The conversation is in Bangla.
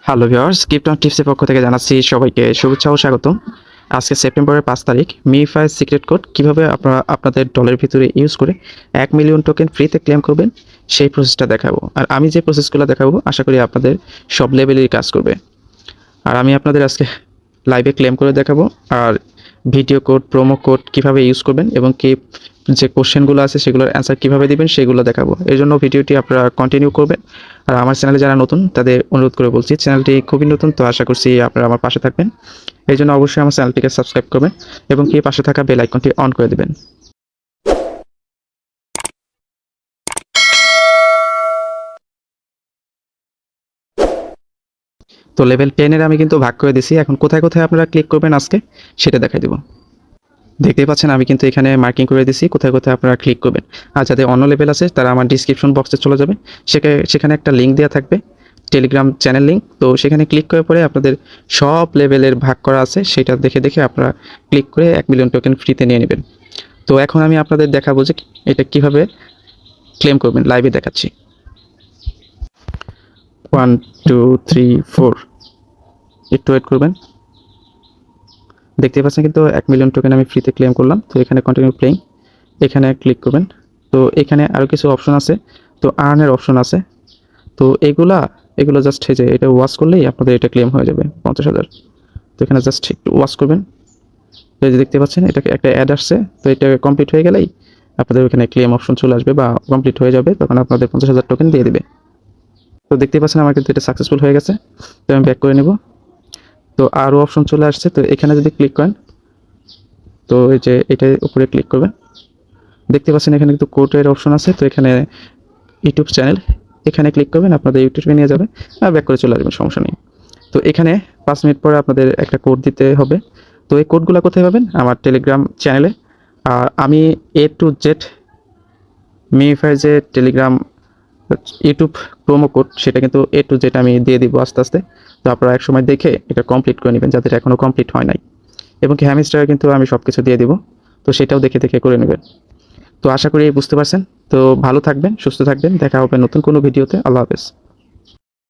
হ্যালো ভিউয়ার্স, ক্রিপ্টন টিপসের পক্ষ থেকে জানাচ্ছি সবাইকে শুভেচ্ছা ও স্বাগতম। আজকে সেপ্টেম্বরের 5 তারিখ মিফাই সিক্রেট কোড কিভাবে আপনারা আপনাদের ডলারের ভিতরে ইউজ করে 1 মিলিয়ন টোকেন ফ্রিতে ক্লেম করবেন সেই প্রসেসটা দেখাবো। আর আমি যে প্রসেসগুলো দেখাবো আশা করি আপনাদের সব লেভেলেরই কাজ করবে। আর আমি আপনাদের আজকে লাইভে ক্লেম করে দেখাবো আর ভিডিও কোড প্রোমো কোড কীভাবে ইউজ করবেন এবং কি যে কোশ্চেনগুলো আছে সেগুলোর অ্যান্সার কীভাবে দিবেন সেগুলো দেখাবো। এই জন্য ভিডিওটি আপনারা কন্টিনিউ করবেন। আর আমার চ্যানেলে যারা নতুন তাদের অনুরোধ করে বলছি, চ্যানেলটি খুবই নতুন, তো আশা করছি আপনারা আমার পাশে থাকবেন। এই জন্য অবশ্যই আমার চ্যানেলটিকে সাবস্ক্রাইব করবেন এবং কি পাশে থাকা বেল আইকনটি অন করে দেবেন। তো লেভেল 10 আমি কিন্তু ভাগ করে দিছি। এখন কোথায় কোথায় আপনারা ক্লিক করবেন আজকে সেটা দেখাই দেবো। দেখতেই পাচ্ছেন আমি কিন্তু এখানে মার্কিং করে দিছি কোথায় কোথায় আপনারা ক্লিক করবেন। আর যাদের অন্য লেভেল আছে তারা আমার ডিসক্রিপশন বক্সে চলে যাবে, সেখানে একটা লিঙ্ক দেওয়া থাকবে, টেলিগ্রাম চ্যানেল লিঙ্ক। তো সেখানে ক্লিক করার পরে আপনাদের সব লেভেলের ভাগ করা আছে, সেটা দেখে দেখে আপনারা ক্লিক করে 1 মিলিয়ন টোকেন ফ্রিতে নিয়ে নেবেন। তো এখন আমি আপনাদের দেখাবো যে এটা কিভাবে ক্লেম করবেন, লাইভে দেখাচ্ছি। 1 2 3 4, একটু ওয়েট করবেন। দেখতে পাচ্ছেন কিন্তু 1 মিলিয়ন টোকেন আমি ফ্রিতে ক্লেম করলাম। তো এখানে কন্টিনিউ প্লেইং, এখানে ক্লিক করবেন। তো এখানে আরও কিছু অপশন আছে, তো আর্নের অপশন আছে। তো এগুলো জাস্ট এই যে এটা ওয়াচ করলেই আপনাদের এটা ক্লেম হয়ে যাবে 50,000। তো এখানে জাস্ট একটু ওয়াচ করবেন। তো এই যে দেখতে পাচ্ছেন এটা একটা অ্যাড আসছে, তো এটা কমপ্লিট হয়ে গেলেই আপনাদের ওখানে ক্লেম অপশন চলে আসবে বা কমপ্লিট হয়ে যাবে, তখন আপনাদের 50,000 টোকেন দিয়ে দেবে। তো দেখতে পাচ্ছেন আমার কিন্তু এটা সাকসেসফুল হয়ে গেছে। তো আমি ব্যাক করে নেব। তো আরও অপশন চলে আসছে, তো এখানে যদি ক্লিক করেন, তো এই যে এটার উপরে ক্লিক করবেন। দেখতে পাচ্ছেন এখানে কিন্তু কোডের অপশন আছে, তো এখানে ইউটিউব চ্যানেল, এখানে ক্লিক করবেন, আপনাদের ইউটিউবে নিয়ে যাবে আর ব্যাক করে চলে আসবেন, সমস্যা নেই। তো এখানে 5 মিনিট পরে আপনাদের একটা কোড দিতে হবে। তো এই কোডগুলো কোথায় পাবেন? আমার টেলিগ্রাম চ্যানেলে। আর আমি A to Z মিফাই যে টেলিগ্রাম ইউটিউব প্রোমো কোড, সেটা কিন্তু A to Z আমি দিয়ে দিব আস্তে আস্তে। তো আপনারা এক সময় দেখে এটা কমপ্লিট করে নেবেন যাদের এখনও কমপ্লিট হয় নাই, এবং কি হ্যামিস্টারে কিন্তু আমি সব কিছু দিয়ে দিব, তো সেটাও দেখে দেখে করে নেবেন। তো আশা করি বুঝতে পারছেন। তো ভালো থাকবেন, সুস্থ থাকবেন, দেখা হবে নতুন কোনো ভিডিওতে। আল্লাহ হাফেজ।